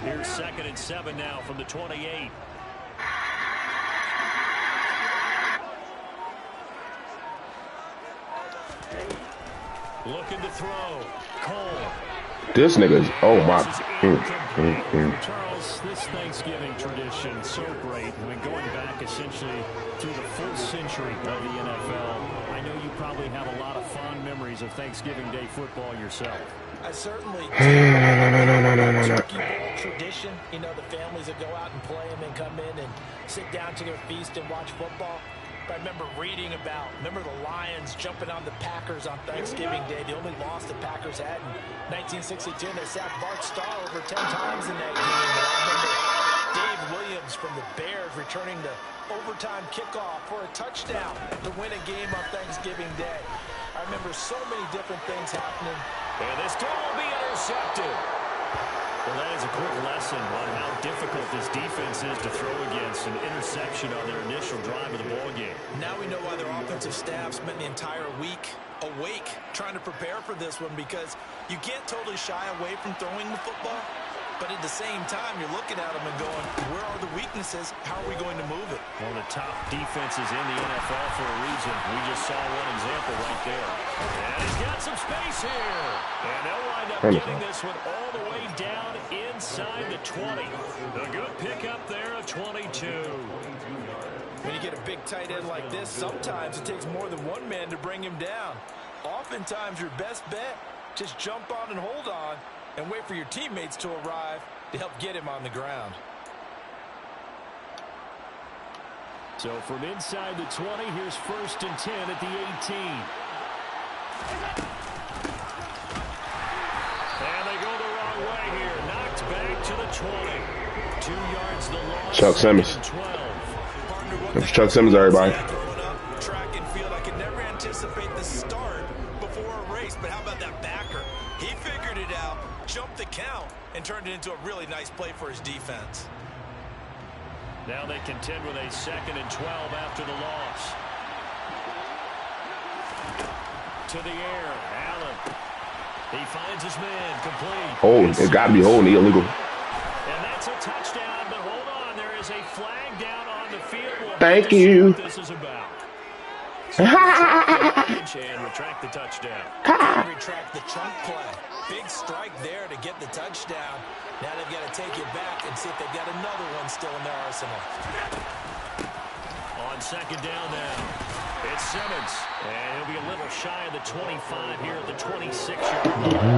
Here's 2nd and 7 now from the 28. Looking to throw. Cole. This nigga's, oh my. Charles, this Thanksgiving tradition, so great. I mean, going back essentially through the full century of the NFL. I know you probably have a lot of fond memories of Thanksgiving Day football yourself. I certainly do. Turkey Bowl tradition. You know, the families that go out and play them and come in and sit down to their feast and watch football. I remember reading about, the Lions jumping on the Packers on Thanksgiving Day. The only loss the Packers had in 1962. They sacked Bart Starr over 10 times in that game. And I remember Dave Williams from the Bears returning the overtime kickoff for a touchdown to win a game on Thanksgiving Day. I remember so many different things happening. And this throw will be intercepted. Well, that is a quick lesson on how difficult this defense is to throw against an interception on their initial drive of the ball game. Now we know why their offensive staff spent the entire week awake trying to prepare for this one, because you can't totally shy away from throwing the football, but at the same time you're looking at them and going, where are the weaknesses? How are we going to move it? One of the top defenses in the NFL for a reason. We just saw one example right there. And he's got some space here. And they'll wind up getting this one all the way down inside the 20. A good pickup there of 22. When you get a big tight end like this, sometimes it takes more than one man to bring him down. Oftentimes your best bet, just jump on and hold on and wait for your teammates to arrive to help get him on the ground. So from inside the 20, here's 1st and 10 at the 18. And they go the wrong way here. Knocked back to the 20. 2 yards the loss. Chuck Simmons. That's Chuck Simmons, everybody. Track and field, I could never anticipate the start before a race, but how about that backer? He figured it out, jumped the count, and turned it into a really nice play for his defense. Now they contend with a 2nd and 12 after the loss. To the air, Allen. He finds his man, complete. Oh, it's got to be holding illegal. And that's a touchdown, but hold on, there is a flag down on the field. Well, thank you. What this is about. And retract the touchdown. Retract the chunk play. Big strike there to get the touchdown. Now they've got to take it back and see if they've got another one still in their arsenal. On 2nd down now, it's Simmons. And he'll be a little shy of the 25 here at the 26-yard line.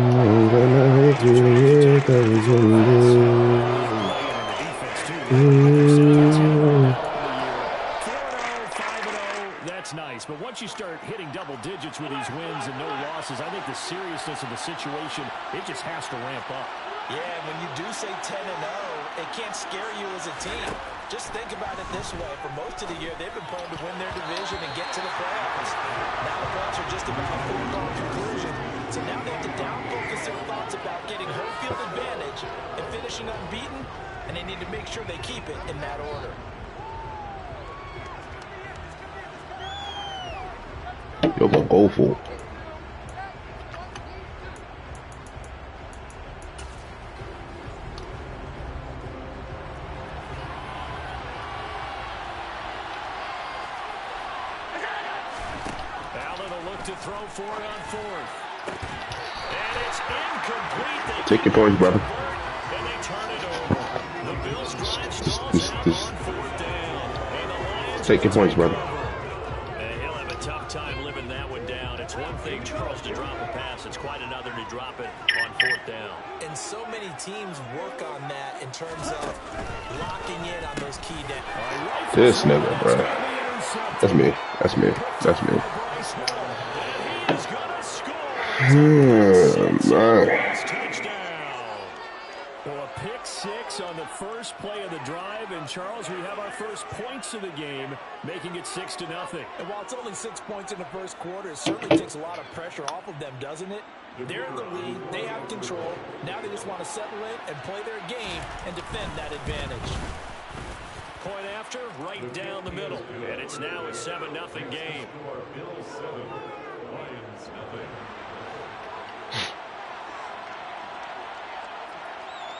That's nice, but once you start hitting double digits with these wins and no losses, I think the seriousness of the situation, it just has to ramp up. Yeah, when you do say 10-0, it can't scare you as a team. Just think about it this way. For most of the year, they've been playing to win their division and get to the playoffs. Now the playoffs are just about a foregone conclusion. So now they have to down-focus their thoughts about getting home field advantage and finishing unbeaten, and they need to make sure they keep it in that order. You're going to go for it. Allen will look to throw for it on 4th. And it's incomplete. Take your points, brother. And they turn it over. The Bills drive stalls out on 4th down. And the Lions take your points, brother. He'll have a tough time living that one down. It's one thing, Charles, to drop a pass. It's quite another to drop it on 4th down. And so many teams work on that in terms of locking in on those key downs. This nigga, bro. That's me. That's me. That's me. Man. Well, a pick 6 on the first play of the drive, and Charles, we have our first points of the game, making it 6-0. And while it's only 6 points in the first quarter, it certainly takes a lot of pressure off of them, doesn't it? They're in the lead, they have control. Now they just want to settle in and play their game and defend that advantage. Point after. after, right down the middle. And it's now a 7-0 game.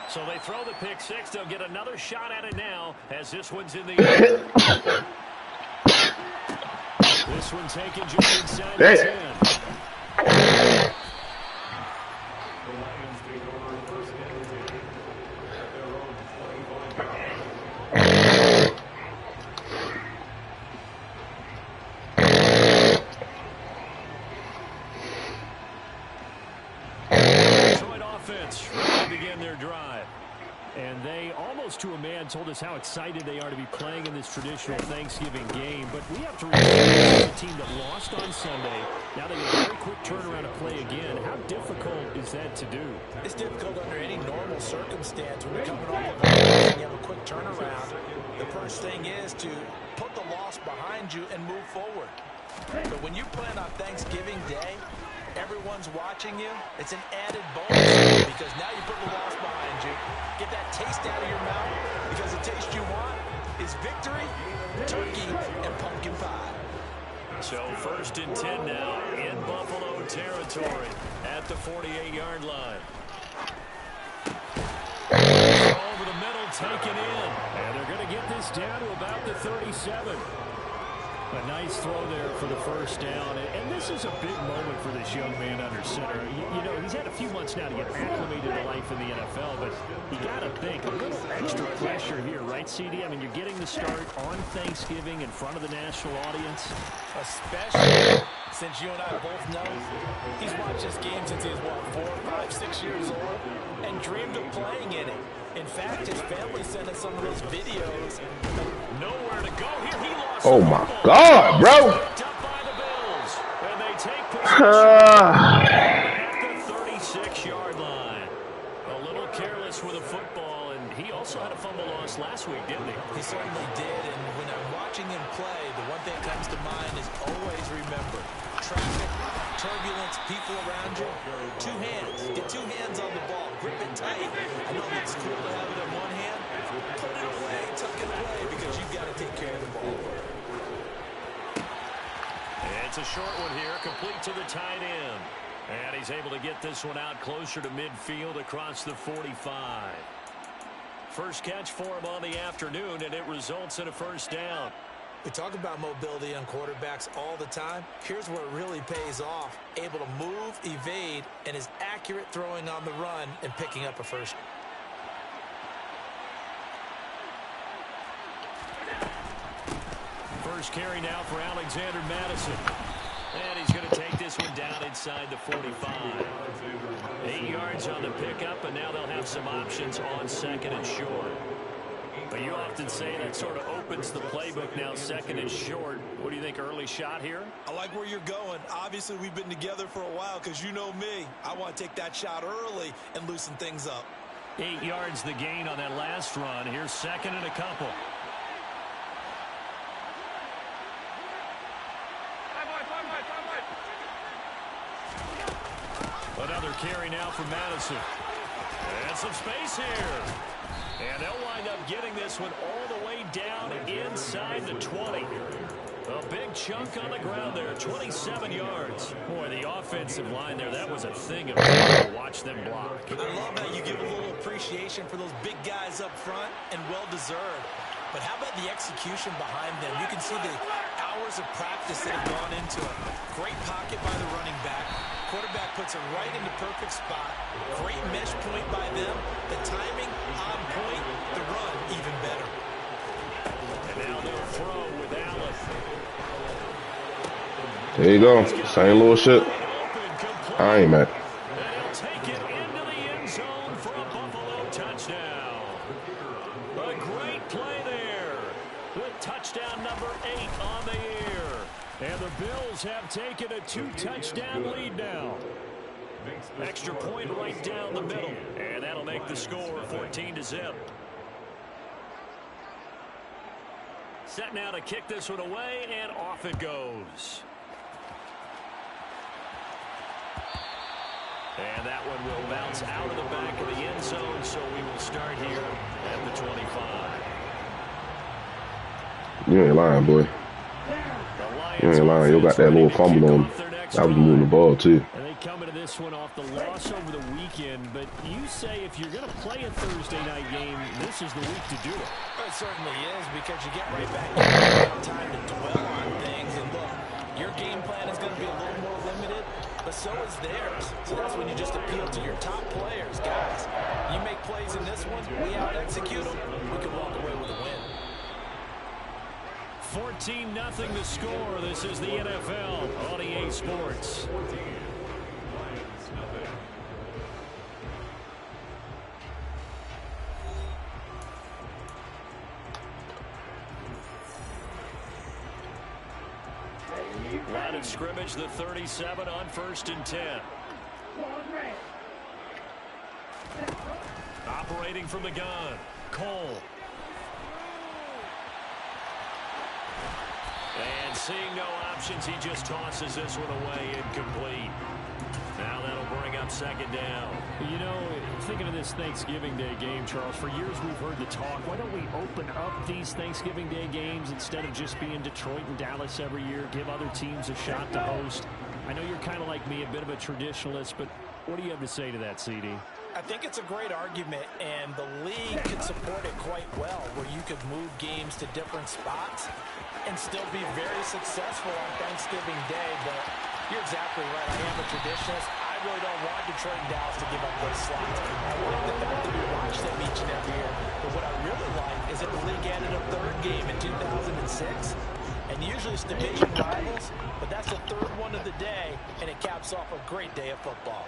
So they throw the pick six. They'll get another shot at it now as this one's in the air. This one taken just inside the 10. And they, almost to a man, told us how excited they are to be playing in this traditional Thanksgiving game. But we have to remember the team that lost on Sunday. Now they get a very quick turnaround to play again. How difficult is that to do? It's difficult under any normal circumstance. When you're coming off of a loss and you have a quick turnaround, the first thing is to put the loss behind you and move forward. But when you're playing on Thanksgiving Day, everyone's watching you. It's an added bonus because now you put the loss behind you. Get that taste out of your mouth because the taste you want is victory, turkey, and pumpkin pie. So 1st and 10 now in Buffalo territory at the 48-yard line. Over the middle, taken in. And they're going to get this down to about the 37. A nice throw there for the first down. And this is a big moment for this young man under center. You know, he's had a few months now to get acclimated to life in the NFL, but you got to think a little extra pressure here, right, CD? I mean, you're getting the start on Thanksgiving in front of the national audience. Especially since you and I both know he's watched this game since he was, what, 4, 5, 6 years old and dreamed of playing in it. In fact, his family sent us some of those videos. Nowhere to go here. He lost. Oh my God, bro. And they take at the 36-yard line. A little careless with a football, and he also had a fumble loss last week, didn't he? He certainly did, and when I'm watching him play, the one thing that comes to mind is always remember traffic, turbulence, people around you. 2 hands. Get 2 hands on the ball. Grip it tight. I know it's cool to have it in one hand. Put it away. Tuck it away because you've got to take care of the ball. It's a short one here, complete to the tight end. And he's able to get this one out closer to midfield across the 45. First catch for him on the afternoon, and it results in a first down. We talk about mobility on quarterbacks all the time. Here's where it really pays off. Able to move, evade, and is accurate throwing on the run and picking up a first. First carry now for Alexander Madison. And he's going to take this one down inside the 45. 8 yards on the pickup, and now they'll have some options on 2nd and short. But you often say that sort of opens the playbook now, 2nd and short. What do you think, early shot here? I like where you're going. Obviously, we've been together for a while because you know me. I want to take that shot early and loosen things up. 8 yards the gain on that last run. Here's 2nd and a couple. Another carry now for Madison. And some space here. And they'll wind up getting this one all the way down inside the 20. A big chunk on the ground there, 27 yards. Boy, the offensive line there, that was a thing of beauty to watch them block. I love how you give a little appreciation for those big guys up front, and well-deserved. But how about the execution behind them? You can see the hours of practice that have gone into it. Great pocket by the running back. Quarterback puts it right in the perfect spot. Great mesh point by them. The timing on point. The run even better. And now they'll throw with Allen. There you go. Same little shit. I ain't mad. And he'll take it into the end zone for a Buffalo touchdown. A great play there. With touchdown number 8 on the year. And the Bills have taken a 2-touchdown lead now. Extra point right down the middle. And that'll make the score 14-0. Set now to kick this one away, and off it goes. And that one will bounce out of the back of the end zone, so we will start here at the 25. You ain't lying, boy. You ain't lying. You got that little fumble on him. I was moving the ball, too. And they come into this one off the loss over the weekend. But you say if you're going to play a Thursday night game, this is the week to do it. Well, it certainly is, because you get right back in time to dwell on things. And look, your game plan is going to be a little more limited, but so is theirs. So that's when you just appeal to your top players. Guys, you make plays in this one, we out-execute them, we can walk away with a win. 14-0 the score. This is the NFL on EA Sports. Line of scrimmage, the 37 on 1st and 10. Operating from the gun, Cole. And seeing no options, he just tosses this one away, incomplete. Now that'll bring up 2nd down. You know, thinking of this Thanksgiving Day game, Charles, for years we've heard the talk, why don't we open up these Thanksgiving Day games instead of just being Detroit and Dallas every year, give other teams a shot to host? I know you're kind of like me, a bit of a traditionalist, but what do you have to say to that, CD? I think it's a great argument, and the league could support it quite well, where you could move games to different spots and still be very successful on Thanksgiving Day. But you're exactly right. I am a traditionalist. I really don't want Detroit and Dallas to give up those slots. I like the fact that we watch them each and every year. But what I really like is that the league added a 3rd game in 2006. And usually it's division rivals, but that's the 3rd one of the day, and it caps off a great day of football.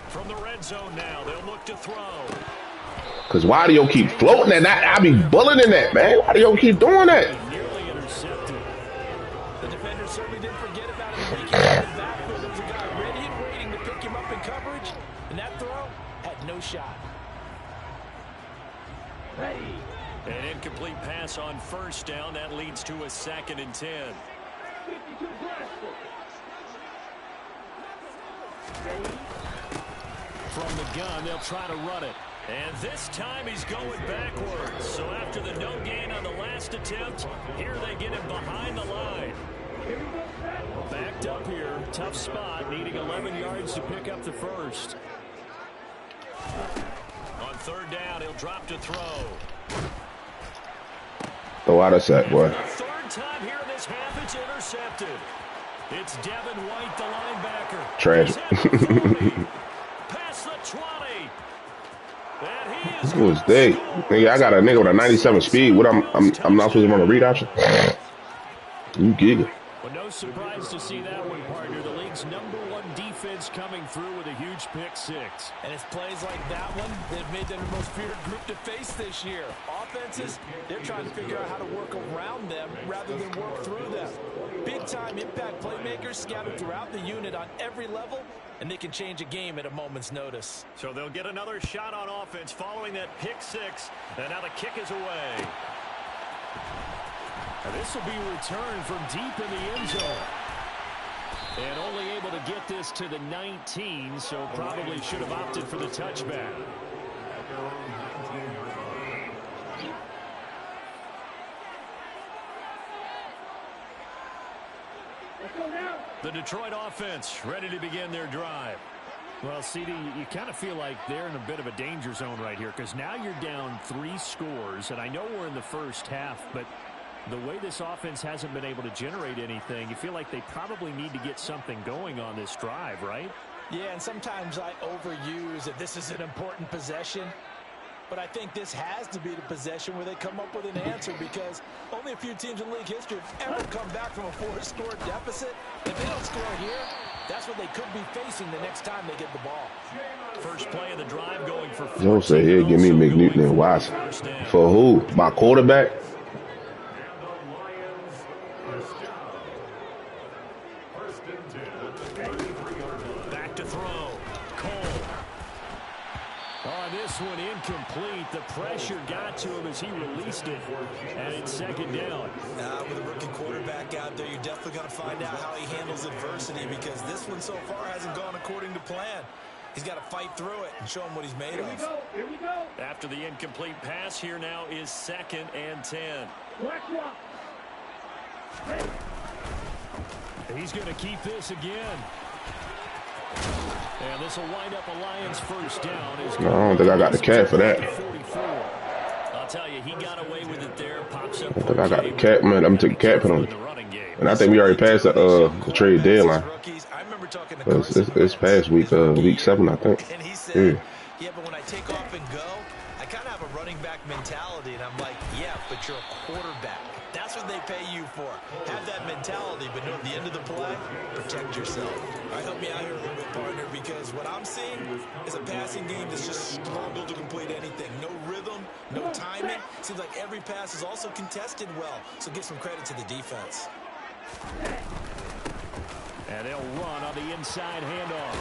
From the red zone now, they'll look to throw. Because why do you keep floating at that? I be bulleting that, man. Why do you keep doing that? Nearly intercepted. The defender certainly didn't forget about him. He came in the backfield. There was a guy ready and waiting to pick him up in coverage, and that throw had no shot. An incomplete pass on 1st down. That leads to a 2nd and 10. From the gun, they'll try to run it. And this time he's going backwards. So after the no gain on the last attempt, here they get him behind the line. Backed up here, tough spot, needing 11 yards to pick up the 1st. On 3rd down, he'll drop to throw. Throw out of sack, boy. 3rd time here in this half, it's intercepted. It's Devin White, the linebacker. Trash. Past the 20. And he is Who is they? Nigga, I got a nigga with a 97 speed. What I'm not supposed to run a read option? You giga. Well, no surprise to see that one, partner. The league's #1 defense coming through with a huge pick 6. And it's plays like that one that made them the most feared group to face this year. Offenses, they're trying to figure out how to work around them rather than work through them. Big-time impact playmakers scattered throughout the unit on every level, and they can change a game at a moment's notice. So they'll get another shot on offense following that pick 6, and now the kick is away. And this will be returned from deep in the end zone. And only able to get this to the 19, so probably should have opted for the touchback. The Detroit offense ready to begin their drive. Well, CD, you kind of feel like they're in a bit of a danger zone right here, because now you're down 3 scores, and I know we're in the first half, but the way this offense hasn't been able to generate anything, you feel like they probably need to get something going on this drive, right? Yeah, and sometimes I overuse that this is an important possession. But I think this has to be the possession where they come up with an answer, because only a few teams in league history have ever come back from a 4-score deficit. If they don't score here, that's what they could be facing the next time they get the ball. First play of the drive going for 14. Don't say here, give me McNewton and Watson. For who? My quarterback? Back to throw. Cole. Oh, this one incomplete. The pressure got to him as he released it. And it's 2nd down. With a rookie quarterback out there, you're definitely going to find out how he handles adversity, because this one so far hasn't gone according to plan. He's got to fight through it and show him what he's made of. Here we go. After the incomplete pass, here now is 2nd and 10. He's going to keep this again. And this will wind up a Lions first down. No, I don't think I got the cat for that. I'll tell you, he got away with it there. Pops up. I think I got the cat, man. I'm taking cat put on it. And I think we already passed the trade deadline. It's past week 7, I think. And he said, yeah, but when I take off and go, I kind of have a running back mentality. And I'm like, yeah, but you're a quarterback. That's what they pay you for. Have that mentality, but know at the end of the play, protect yourself. All right, help me out here a little bit, partner, because what I'm seeing is a passing game that's just struggled to complete anything. No rhythm, no timing. Seems like every pass is also contested well, so give some credit to the defense. And they'll run on the inside handoff.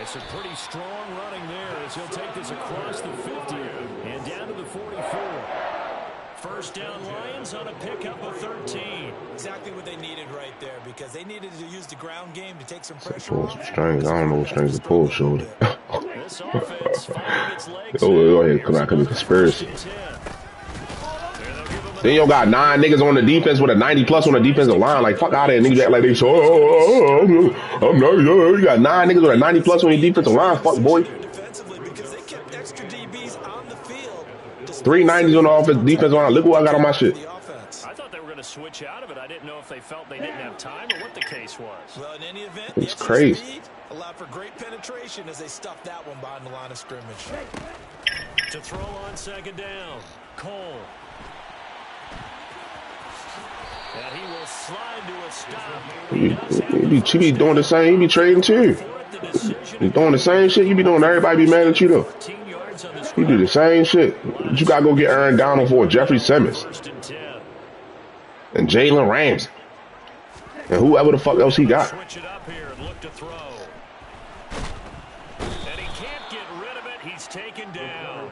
It's a pretty strong running there as he'll take this across the 50 and down to the 44. First down Lions on a pickup of 13. Exactly what they needed right there because they needed to use the ground game to take some pressure off. Some strings. I don't know what strings to pull, shoulder. This offense finding its legs. Go ahead, come out, because of conspiracy. Then you got 9 niggas on the defense with a 90+ on the defensive line. Like, fuck out of here. Niggas act like they so, I'm not, you got 9 niggas with a 90+ on your defensive line. Fuck, boy. 3 90s on the offense, defensive line. Look what I got on my shit. I thought they were going to switch out of it. I didn't know if they felt they didn't have time or what the case was. Well, in any event, it's crazy. Speed allowed for great penetration as they stuffed that one behind the line of scrimmage. To throw on 2nd down, Cole. And he will slide to a stop. He be doing the same. He be trading too. He doing the same shit. You be doing. Everybody be mad at you though. You do the same shit. You gotta go get Aaron Donald for Jeffrey Simmons and Jalen Ramsey and whoever the fuck else he got. Switch it up here and look to throw. And he can't get rid of it. He's taken down.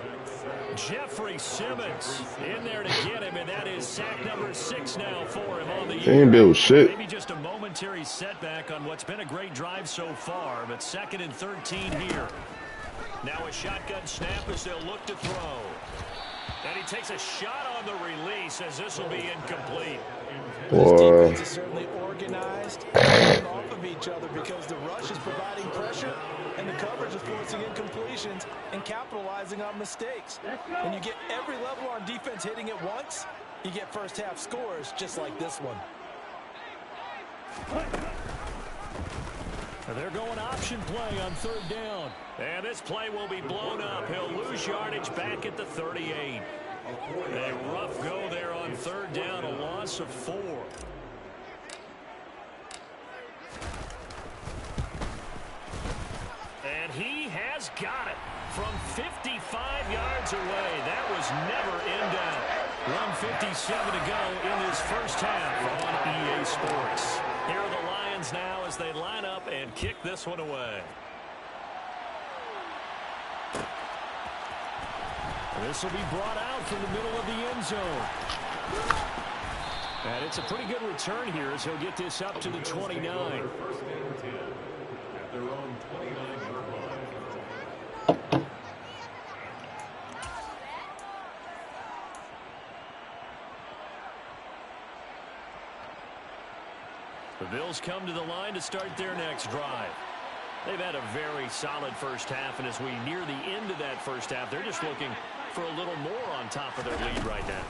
Jeffrey Simmons in there to get him, and that is sack number 6 now for him on the year. Ain't build shit. Maybe just a momentary setback on what's been a great drive so far, but 2nd and 13 here. Now a shotgun snap as they'll look to throw. And he takes a shot on the release as this will be incomplete. Boy. This defense is certainly organized and off of each other because the rush is providing pressure and the coverage is forcing incompletions and capitalizing on mistakes. When you get every level on defense hitting at once, you get first half scores just like this one. They're going option play on 3rd down. And this play will be blown up. He'll lose yardage back at the 38. A rough go there on 3rd down, a loss of 4. And he has got it from 55 yards away. That was never in doubt. 1:57 to go in this first half on EA Sports. Here are the Lions now as they line up and kick this one away. This will be brought out from the middle of the end zone. And it's a pretty good return here as he'll get this up to the 29. The Bills come to the line to start their next drive. They've had a very solid first half, and as we near the end of that first half, they're just looking for a little more on top of their lead right now.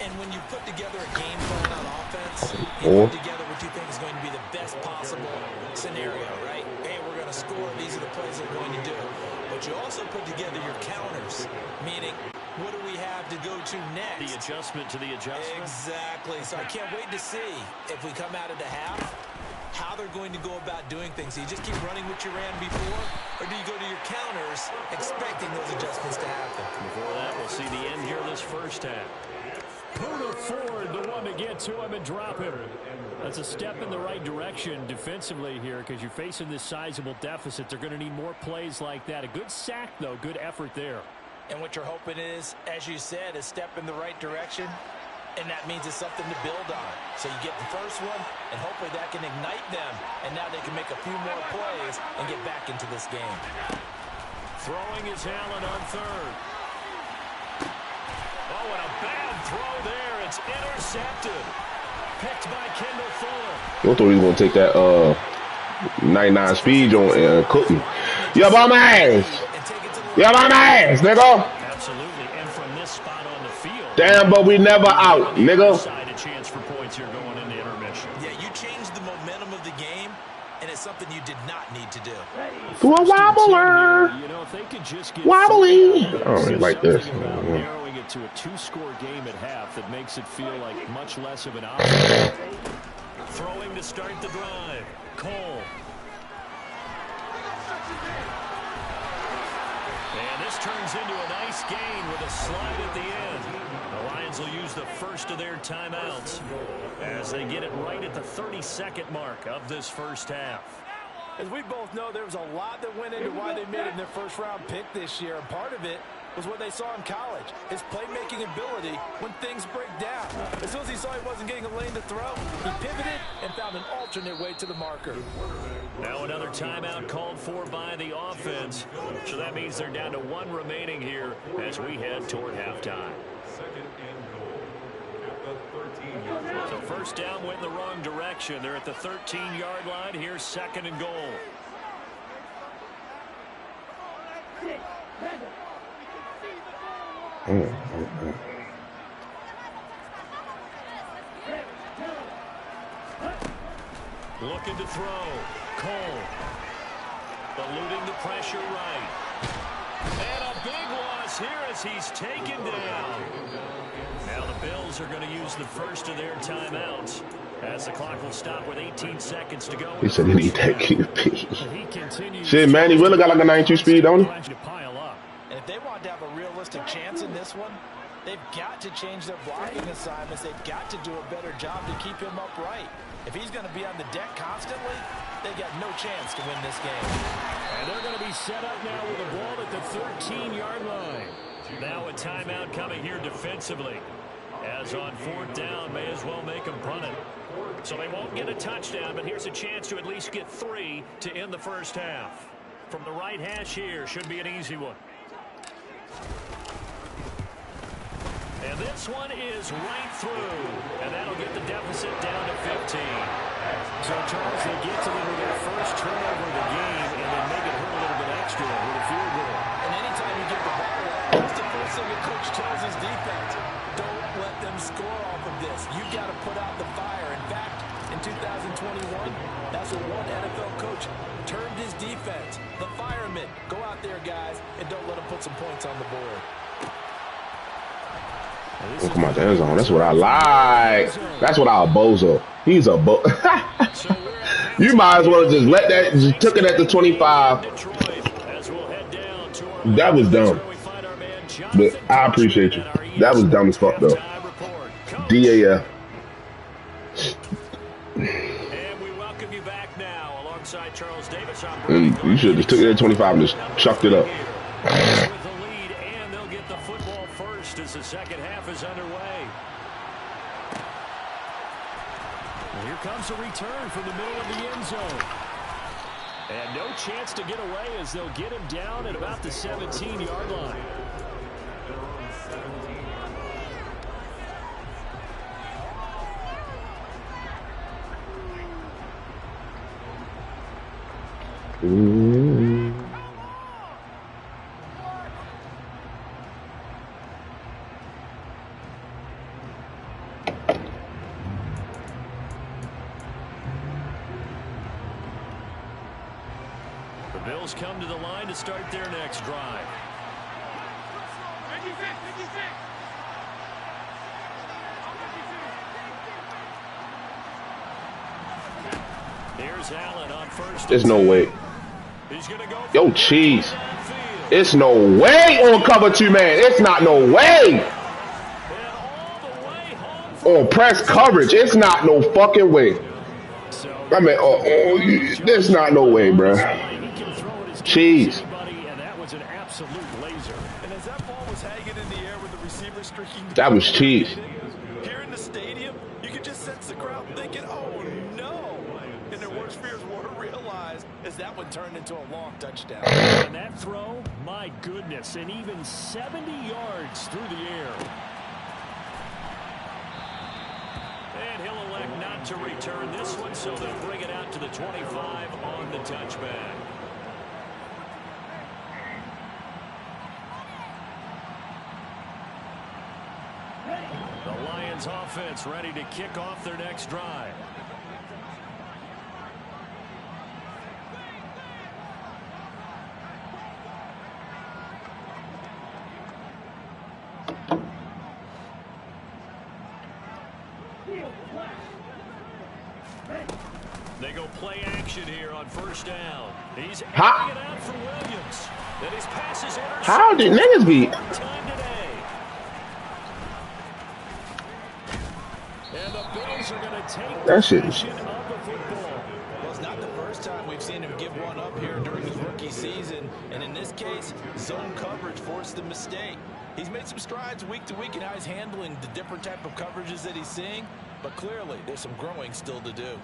And when you put together a game plan on offense, you put together what you think is going to be the best possible scenario, right? Hey, we're going to score. These are the plays we're going to do. But you also put together your counters, meaning what do we have to go to next? The adjustment to the adjustment. Exactly. So I can't wait to see if we come out of the half, how they're going to go about doing things. Do you just keep running what you ran before, or do you go to your counters expecting those adjustments to happen? Before that, we'll see the end here this first half. Poona Ford, the one to get to him and drop him. That's a step in the right direction defensively here because you're facing this sizable deficit. They're going to need more plays like that. A good sack, though. Good effort there. And what you're hoping is, as you said, a step in the right direction. And that means it's something to build on. So you get the first one, and hopefully that can ignite them. And now they can make a few more plays and get back into this game. Throwing is Allen on third. Oh, and a bad throw there. It's intercepted. Picked by Kendall Fuller. You thought he was going to take that 99 speed on and cook him. Yeah, my ass. Yeah, my ass, nigga. Absolutely. And from this spot on the field. Damn, but we never out, nigga. A chance for points here going into intermission. Yeah, you changed the momentum of the game, and it's something you did not need to do. To a wobbler. You know, if they could just get Wobbly. I don't really like this. Narrowing it to a two-score game at half that makes it feel like much less of an option. Throwing to start the drive. Cole. And this turns into a nice gain with a slide at the end. The Lions will use the first of their timeouts as they get it right at the 32nd mark of this first half. As we both know, there was a lot that went into why they made him their first-round pick this year. And part of it was what they saw in college, his playmaking ability when things break down. As soon as he saw he wasn't getting a lane to throw, he pivoted and found an alternate way to the marker. Now another timeout called for by the offense. So that means they're down to one remaining here as we head toward halftime. So first down went in the wrong direction. They're at the 13-yard line. Here's second and goal. Looking to throw. Cole. Eluding the pressure right. And a big loss here as he's taken down. Now the Bills are going to use the first of their timeouts as the clock will stop with 18 seconds to go. He said he need that QP. Shit, man, he really got like a 92 speed, don't he? And if they want to have a realistic chance in this one, they've got to change their blocking assignments. They've got to do a better job to keep him upright. If he's going to be on the deck constantly, they got no chance to win this game. And they're going to be set up now with the ball at the 13-yard line. Now a timeout coming here defensively. As on fourth down, may as well make them punt it. So they won't get a touchdown, but here's a chance to at least get 3 to end the first half. From the right hash here, should be an easy one. And this one is right through. And that'll get the deficit down to 15. So, Charles, they get to their first turnover of the game and then make it hurt a little bit extra with a field goal. And anytime you get the ball away, that's the first thing the coach tells his defense. Don't let them score off of this. You got to put out the fire. In fact, in 2021, that's what one NFL coach termed his defense. The firemen. Go out there, guys, and don't let them put some points on the board. Oh, come on, the end zone. That's what I like. That's what I'll bozo. He's a You might as well have just let that, just took it at the 25. That was dumb. But I appreciate you. That was dumb as fuck, though. DAF. And we welcome you back now alongside Charles Davis. And you should have just took it at 25 and just chucked it up. As the second half is underway. Well, here comes a return from the middle of the end zone. And no chance to get away as they'll get him down at about the 17-yard line. Bills come to the line to start their next drive. Here's Allen on first. There's no way. Yo, cheese. It's no way on cover 2 man. It's not no way. On press coverage. It's not no fucking way. I mean, there's not no way, bro. Cheese. That was cheese. just sends the crowd thinking, oh, no. And their worst fears were realized as that one turned into a long touchdown. And that throw, my goodness, and even 70 yards through the air. And he'll elect not to return this one, so they'll bring it out to the 25 on the touchback. The Lions offense ready to kick off their next drive. They go play action here on first down. He's it out for Williams. Then his passes how did niggas be? And the Bills are going to take that shit. Well, it's not the first time we've seen him give one up here during his rookie season. And in this case, zone coverage forced the mistake. He's made some strides week to week in how he's handling the different type of coverages that he's seeing. But clearly, there's some growing still to do.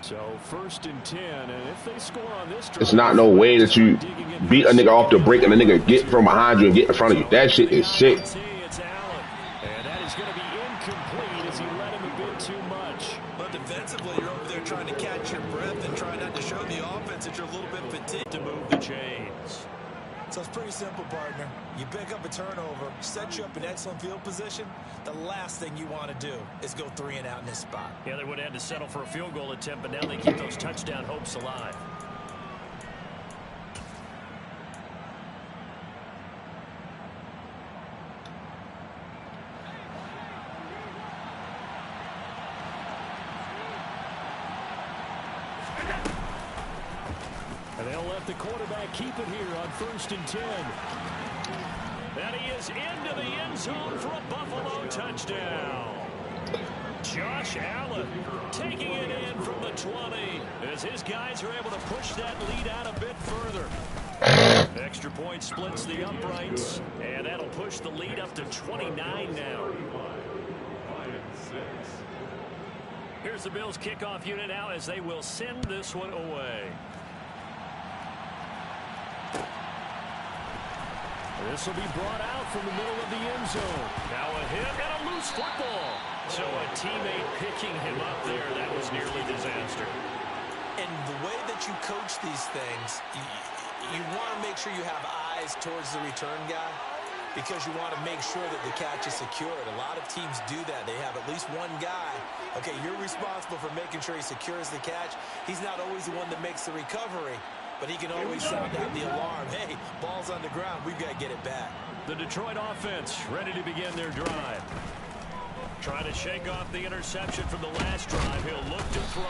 So first and 10, and if they score on this drive, it's not no way that you beat a nigga off the break and the nigga get from behind you and get in front of you. That shit is sick. It's Allen, and that is going to be incomplete as he let him a bit too much. But defensively, you're over there trying to catch your breath and try not to show the offense that you're a little bit fatigued. To move the chains. So it's pretty simple, partner. You pick up a turnover, set you up in excellent field position. The last thing you want to do is go 3 and out in this spot. Yeah, they would have had to settle for a field goal attempt, but now they keep those touchdown hopes alive. And they'll let the quarterback keep it here on first and 10. And he is into the end zone for a Buffalo touchdown. Josh Allen taking it in from the 20 as his guys are able to push that lead out a bit further. Extra point splits the uprights, and that'll push the lead up to 29 now. Here's the Bills kickoff unit now as they will send this one away. This will be brought out from the middle of the end zone. Now a hit and a loose football. So a teammate picking him up there, that was nearly disaster. And the way that you coach these things, you want to make sure you have eyes towards the return guy because you want to make sure that the catch is secured. A lot of teams do that. They have at least one guy. Okay, you're responsible for making sure he secures the catch. He's not always the one that makes the recovery. But he can always sound out the alarm. Hey, ball's on the ground. We've got to get it back. The Detroit offense ready to begin their drive. Trying to shake off the interception from the last drive. He'll look to throw.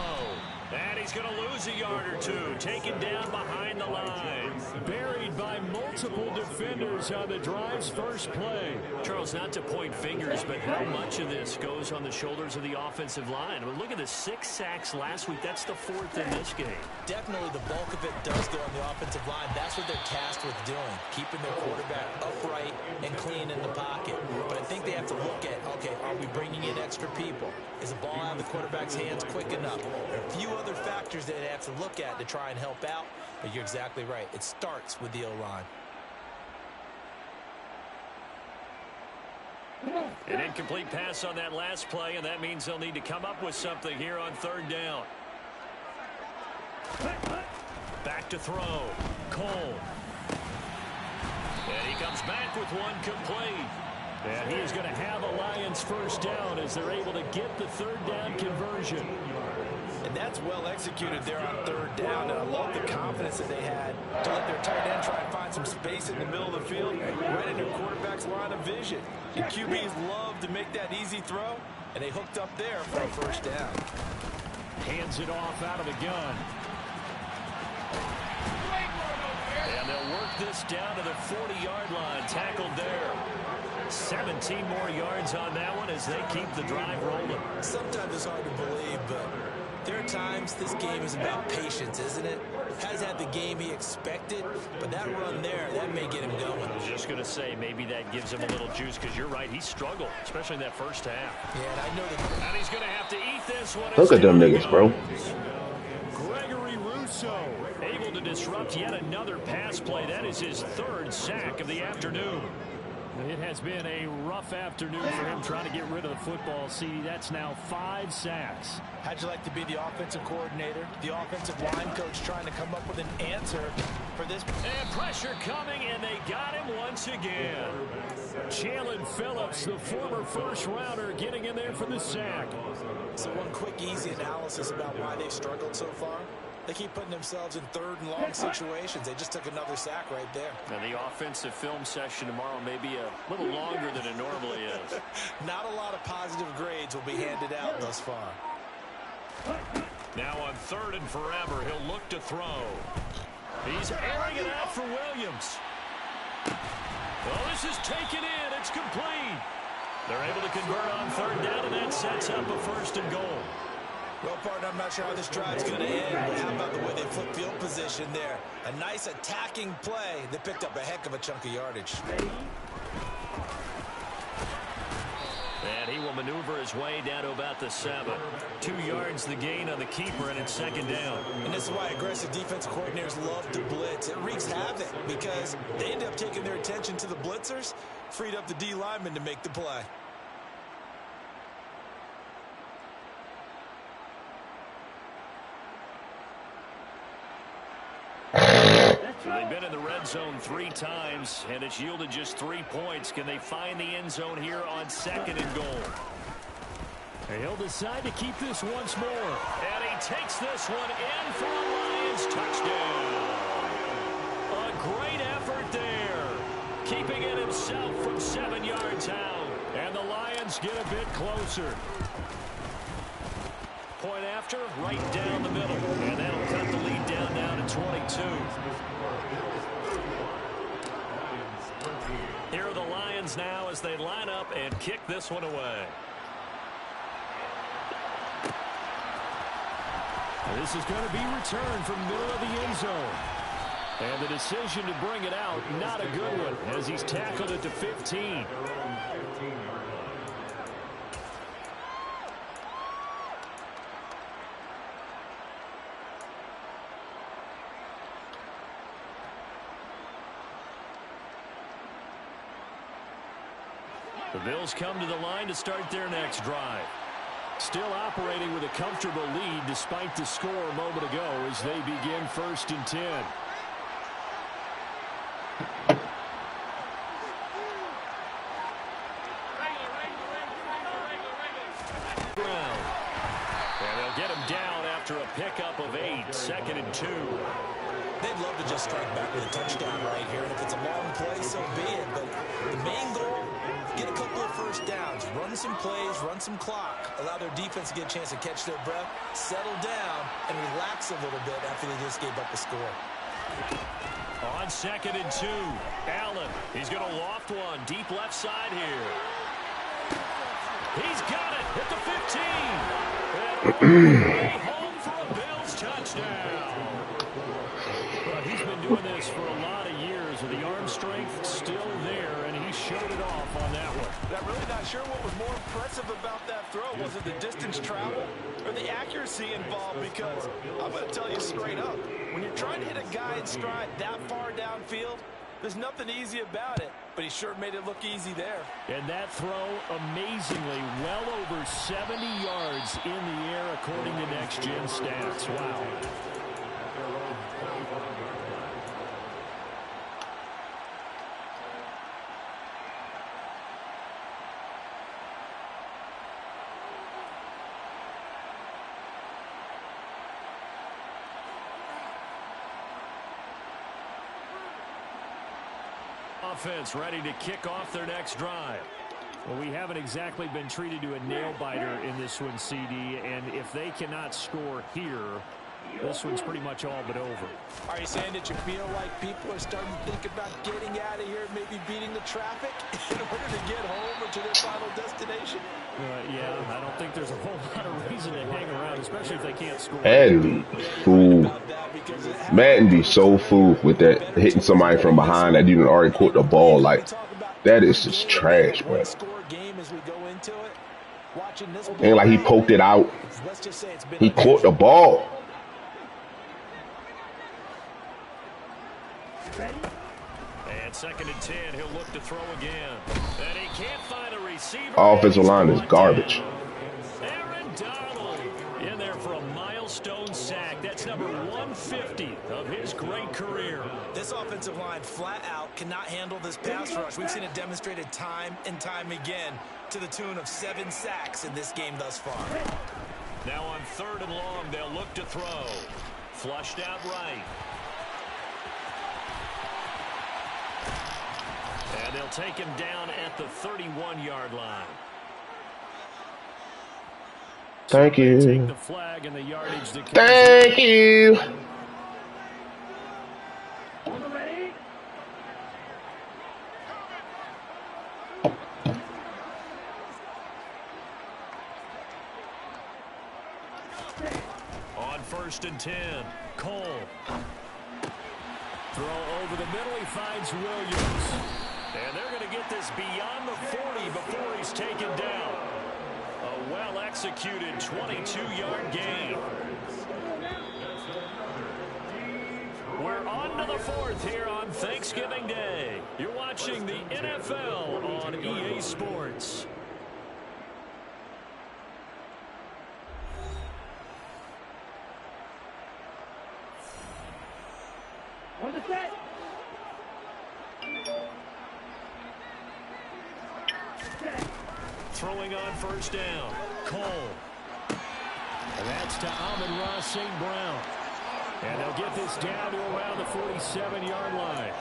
And he's going to lose a yard or two. Taken down behind the line. Buried by multiple defenders on the drive's first play. Charles, not to point fingers, but how much of this goes on the shoulders of the offensive line? I mean, look at the 6 sacks last week. That's the 4th in this game. Definitely the bulk of it does go on the offensive line. That's what they're tasked with doing, keeping their quarterback upright and clean in the pocket. But I think they have to look at, okay, are we bringing in extra people? Is the ball out of the quarterback's hands quick enough? There are a few other factors that they have to look at to try and help out. But you're exactly right. It starts with the O-line. An incomplete pass on that last play, and that means they'll need to come up with something here on 3rd down. Back to throw. Cole. And he comes back with one complete. And he is going to have a Lions first down as they're able to get the 3rd down conversion. And that's well executed there on 3rd down. And I love the confidence that they had to let their tight end try and find some space in the middle of the field, right in their quarterback's line of vision. And QBs love to make that easy throw, and they hooked up there for a first down. Hands it off out of the gun. And they'll work this down to the 40-yard line. Tackled there. 17 more yards on that one as they keep the drive rolling. Sometimes it's hard to believe, but There are times this game is about patience, isn't it? Has had the game he expected, but that run there, that may get him going. I was just going to say, maybe that gives him a little juice, because you're right, he struggled, especially in that first half. Yeah, and I know that. And he's going to have to eat this one. Look at them niggas, bro. Gregory Rousseau able to disrupt yet another pass play. That is his third sack of the afternoon. It has been a rough afternoon for him trying to get rid of the football. See, that's now 5 sacks. How'd you like to be the offensive coordinator, the offensive line coach trying to come up with an answer for this? And pressure coming, and they got him once again. Jalen Phillips, the former first-rounder, getting in there for the sack. So one quick, easy analysis about why they've struggled so far. They keep putting themselves in third and long situations. They just took another sack right there. Now, the offensive film session tomorrow may be a little longer than it normally is. Not a lot of positive grades will be handed out thus far. Now on third and forever, he'll look to throw. He's airing it out for Williams. Well, this is taken in. It's complete. They're able to convert on third down, and that sets up a first and goal. Well, partner, I'm not sure how this drive's going to end, but how about the way they flip field position there? A nice attacking play that picked up a heck of a chunk of yardage. And he will maneuver his way down to about the 7. 2 yards the gain on the keeper, and it's second down. And this is why aggressive defensive coordinators love to blitz. It wreaks havoc because they end up taking their attention to the blitzers, freed up the D lineman to make the play. So they've been in the red zone 3 times, and it's yielded just 3 points. Can they find the end zone here on second and goal? And he'll decide to keep this once more. And he takes this one in for a Lions touchdown. A great effort there, keeping it himself from 7 yards out. And the Lions get a bit closer. Point after, right down the middle. And that'll cut the lead down now to 22. Here are the Lions now as they line up and kick this one away. This is going to be returned from the middle of the end zone. And the decision to bring it out, not a good one, as he's tackled it to 15. The Bills come to the line to start their next drive. Still operating with a comfortable lead despite the score a moment ago as they begin 1st and 10. And they'll get him down after a pickup of 8, 2nd and 2. They'd love to just strike back with a touchdown right here, and if it's a long play, so be it. But the main goal, get a couple of first downs, run some plays, run some clock, allow their defense to get a chance to catch their breath, settle down, and relax a little bit after they just gave up the score. On 2nd and 2, Allen, he's going to loft one, deep left side here. He's got it at the 15. And way home for a Bills touchdown. Well, he's been doing this for a lot of years with the arm strength still there, and he showed it off on that one. I'm really not sure what was more impressive about that throw. Was it the distance traveled or the accuracy involved? Because I'm going to tell you straight up, when you're trying to hit a guy in stride that far downfield, there's nothing easy about it, but he sure made it look easy there. And that throw, amazingly, well over 70 yards in the air, according to Next Gen Stats. Wow. Offense ready to kick off their next drive. Well, we haven't exactly been treated to a nail-biter in this one, CD, and if they cannot score here, this one's pretty much all but over. Are you saying that you feel like people are starting to think about getting out of here, maybe beating the traffic in order to get home or to their final destination? Yeah, I don't think there's a whole lot of reason to hang around, especially if they can't score. Madden fool. Madden be so fool with that hitting somebody from behind that you already caught the ball. Like, that is just trash, bro. Ain't like he poked it out. He caught the ball. And 2nd and 10, he'll look to throw again. And he can't find a receiver. Offensive line is garbage. Aaron Donald in there for a milestone sack. That's number 150 of his great career. This offensive line flat out cannot handle this pass rush. We've seen it demonstrated time and time again to the tune of 7 sacks in this game thus far. Now on 3rd and long, they'll look to throw. Flushed out right. And they'll take him down at the 31-yard line. Thank you. Take the flag and the yardage that Thank you. On 1st and 10, Cole. Throw over the middle, he finds Williams. And they're going to get this beyond the 40 before he's taken down. A well-executed 22-yard gain. We're on to the 4th here on Thanksgiving Day. You're watching the NFL on EA Sports. On the set. Throwing on 1st down, Cole. And that's to Amon-Ra St. Brown. And they'll get this down to around the 47-yard line.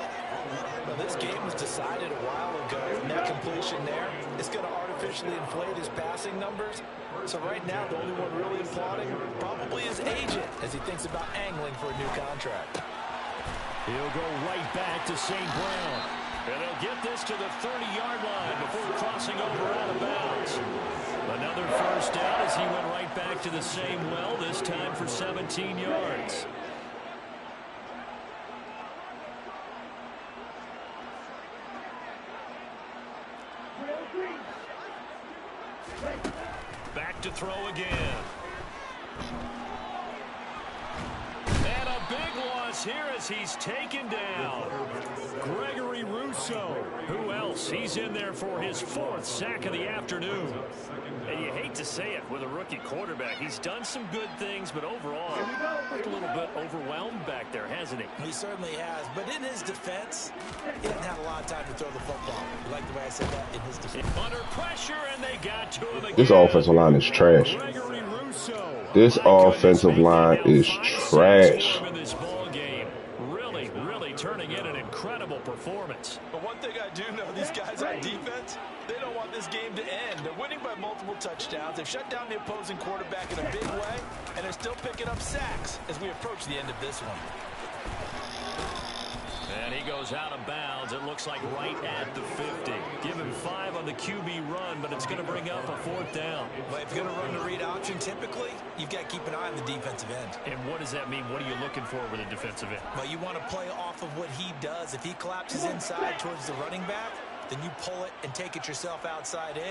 Well, this game was decided a while ago, and that completion there is going to artificially inflate his passing numbers. So right now, the only one really applauding probably his agent as he thinks about angling for a new contract. He'll go right back to St. Brown. And they'll get this to the 30-yard line before crossing over out of bounds. Another 1st down as he went right back to the same well, this time for 17 yards. Back to throw again. And a big loss here as he's taken down. Gregory Rousseau. Who else? He's in there for his 4th sack of the afternoon. And you hate to say it with a rookie quarterback. He's done some good things, but overall, looked a little bit overwhelmed back there, hasn't he? He certainly has. But in his defense, he hasn't had a lot of time to throw the football. You like the way I said that? In his defense. Under pressure, and they got to him again. This offensive line is trash. Gregory Rousseau. This offensive line is trash. In this ball game, really turning in an incredible performance. But one thing I do know, these guys on defense, they don't want this game to end. They're winning by multiple touchdowns. They've shut down the opposing quarterback in a big way, and they're still picking up sacks as we approach the end of this one. And he goes out of bounds. It looks like right at the 50. Give him 5 on the QB run, but it's going to bring up a 4th down. But if you're going to run the read option, typically, you've got to keep an eye on the defensive end. And what does that mean? What are you looking for with a defensive end? Well, you want to play off of what he does. If he collapses inside towards the running back, then you pull it and take it yourself outside in.